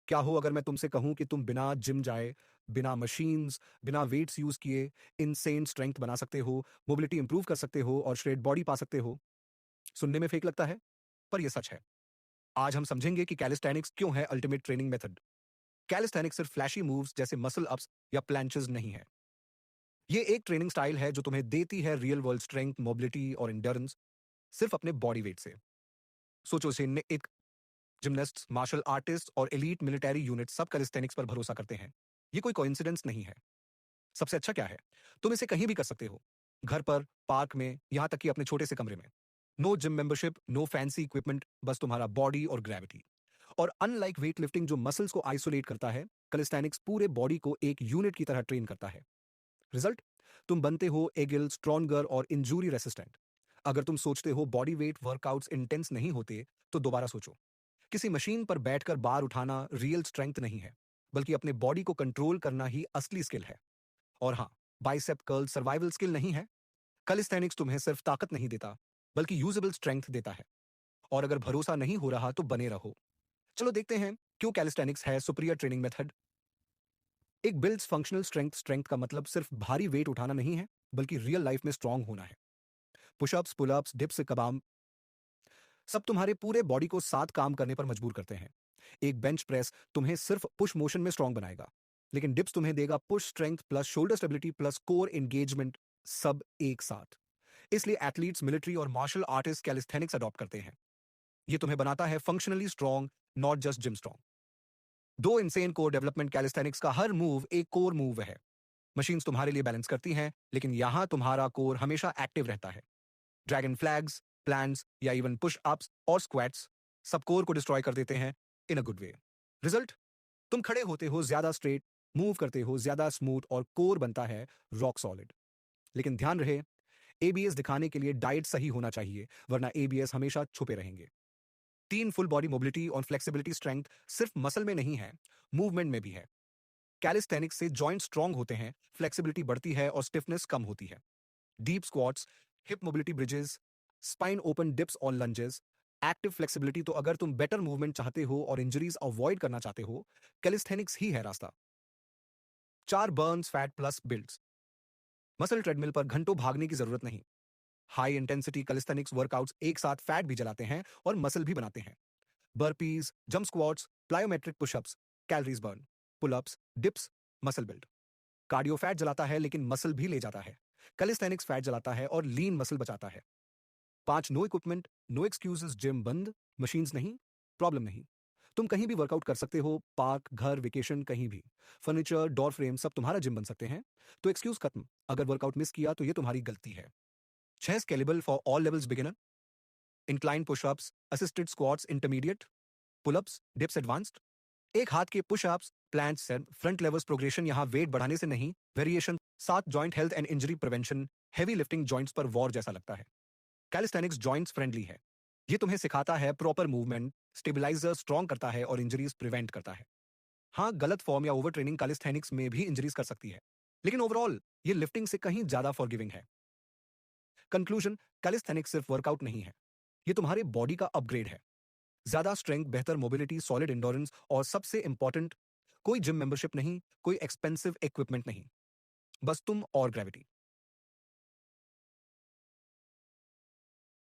क्या हो अगर मैं तुमसे कहूं कि तुम बिना जिम जाए, बिना मशीन्स, बिना वेट्स यूज किए इनसेन स्ट्रेंथ बना सकते हो, मोबिलिटी इंप्रूव कर सकते हो और श्रेड बॉडी पा सकते हो? सुनने में फेक लगता है, पर यह सच है। आज हम समझेंगे कि कैलिस्थेनिक्स क्यों है अल्टीमेट ट्रेनिंग मेथड। कैलिस्थेनिक्स सिर्फ फ्लैशी मूव्स जैसे मसल अप्स या प्लांचेस नहीं है। ये एक ट्रेनिंग स्टाइल है जो तुम्हें देती है रियल वर्ल्ड स्ट्रेंथ, मोबिलिटी और इंड्योरेंस सिर्फ अपने बॉडी वेट से। सोचो, इसे एक जिमनास्ट, मार्शल आर्टिस्ट और एलीट मिलिट्री यूनिट सब कैलिस्थेनिक्स पर भरोसा करते हैं। ये कोई कोइंसिडेंस नहीं है। सबसे अच्छा क्या है, तुम इसे कहीं भी कर सकते हो, घर पर, पार्क में, यहां तक कि अपने छोटे से कमरे में। No gym membership, no fancy equipment, बस तुम्हारा बॉडी और ग्रेविटी। और अनलाइक वेट लिफ्टिंग जो मसल्स को आइसोलेट करता है, कैलिस्थेनिक्स पूरे बॉडी को एक यूनिट की तरह ट्रेन करता है। रिजल्ट, तुम बनते हो एगिल, स्ट्रॉन्गर और इंजूरी रेसिस्टेंट। अगर तुम सोचते हो बॉडी वेट वर्कआउट्स इंटेंस नहीं होते, तो दोबारा सोचो। किसी मशीन पर बैठकर बार उठाना रियल स्ट्रेंथ नहीं है, बल्कि अपने बॉडी को कंट्रोल करना ही असली स्किल है। और हाँ, बाइसेप कर्ल सर्वाइवल स्किल नहीं है। कैलिस्थेनिक्स तुम्हें सिर्फ ताकत नहीं देता, बल्कि यूजेबल स्ट्रेंथ देता है। और अगर भरोसा नहीं हो रहा तो बने रहो। चलो देखते हैं क्यों कैलिस्थेनिक्स है सुपीरियर ट्रेनिंग मेथड। एक बिल्ड्स फंक्शनल स्ट्रेंथ। स्ट्रेंथ का मतलब सिर्फ भारी वेट उठाना नहीं है, बल्कि रियल लाइफ में स्ट्रांग होना है। पुशअप्स, पुलअप्स, डिप्स, कबाम, सब तुम्हारे पूरे बॉडी को साथ काम करने पर मजबूर करते हैं। एक बेंच प्रेस तुम्हें सिर्फ पुश मोशन में स्ट्रांग बनाएगा, लेकिन डिप्स तुम्हें देगा push strength plus shoulder stability plus core engagement, सब एक साथ। इसलिए एथलीट्स, मिलिट्री और मार्शल आर्टिस्ट कैलिस्थेनिक्स अडॉप्ट करते हैं। ये तुम्हें बनाता है functionally strong, not just gym strong. दो इनसेन कोर डेवलपमेंट। कैलिस्थेनिक्स का हर मूव एक कोर मूव है। मशीन्स तुम्हारे लिए बैलेंस करती हैं, लेकिन यहां तुम्हारा कोर हमेशा एक्टिव रहता है। ड्रैगन फ्लैग्स, प्लान्स या इवन पुश अप्स और स्क्वाट्स सब कोर को डिस्ट्रॉय कर देते हैं इन अ गुड वे। रिजल्ट, तुम खड़े होते हो ज्यादा स्ट्रेट, मूव करते हो ज्यादा स्मूथ और कोर बनता है रॉक सॉलिड। लेकिन ध्यान रहे, एबीएस दिखाने के लिए डाइट सही होना चाहिए, वरना एबीएस हमेशा छुपे रहेंगे। तीन फुल बॉडी मोबिलिटी और फ्लेक्सिबिलिटी। स्ट्रेंथ सिर्फ मसल में नहीं है, मूवमेंट में भी है। कैलिस्थेनिक्स से जॉइंट स्ट्रांग होते हैं, फ्लेक्सिबिलिटी बढ़ती है और स्टिफनेस कम होती है। Deep squats, hip mobility bridges, spine open dips और लंजेस, एक्टिव फ्लेक्सिबिलिटी। तो अगर तुम बेटर मूवमेंट चाहते हो और इंजरीज अवॉइड करना चाहते हो, कैलिस्थेनिक्स ही है रास्ता। चार Burns, fat plus builds. Muscle treadmill पर घंटों भागने की जरूरत नहीं। हाई इंटेंसिटी कैलिस्थेनिक्स वर्कआउट्स एक साथ फैट भी जलाते हैं और मसल भी बनाते हैं। Burpees, jump squats, plyometric pushups, calories burn. Pullups, dips, muscle build. Cardio fat जलाता है लेकिन मसल भी ले जाता है। कैलिस्थेनिक्स फैट जलाता है और लीन मसल बचाता है। पांच, no equipment, no excuses. Gym बंद, मशीन्स नहीं, प्रॉब्लम नहीं। तुम कहीं भी वर्कआउट कर सकते हो, पार्क, घर, वेकेशन, कहीं भी। फर्नीचर, डोर फ्रेम सब तुम्हारा जिम बन सकते हैं। तो एक्सक्यूज खत्म। अगर वर्कआउट मिस किया तो ये तुम्हारी गलती है। छह, scalable for all levels beginner. Incline pushups, assisted squats intermediate, pullups, dips advanced. एक हाथ के pushups, plants, front levers. Progression यहाँ वेट बढ़ाने से नहीं, वेरिएशन। सात, joint health and injury prevention. Heavy lifting joints पर वॉर जैसा लगता है। कैलिस्थेनिक्स जॉइंट्स फ्रेंडली है। ये तुम्हें सिखाता है प्रॉपर मूवमेंट, स्टेबलाइजर स्ट्रॉन्ग करता है और इंजरीज प्रिवेंट करता है। हाँ, गलत फॉर्म या ओवर ट्रेनिंग कैलिस्थेनिक्स में भी इंजरीज कर सकती है, लेकिन ओवरऑल ये लिफ्टिंग से कहीं ज्यादा फॉरगिविंग है। कंक्लूजन, कैलिस्थेनिक्स सिर्फ वर्कआउट नहीं है, ये तुम्हारे बॉडी का अपग्रेड है। ज्यादा स्ट्रेंथ, बेहतर मोबिलिटी, सॉलिड एंडोरेंस और सबसे इंपॉर्टेंट, कोई जिम मेंबरशिप नहीं, कोई एक्सपेंसिव इक्विपमेंट नहीं, बस तुम और ग्रेविटी।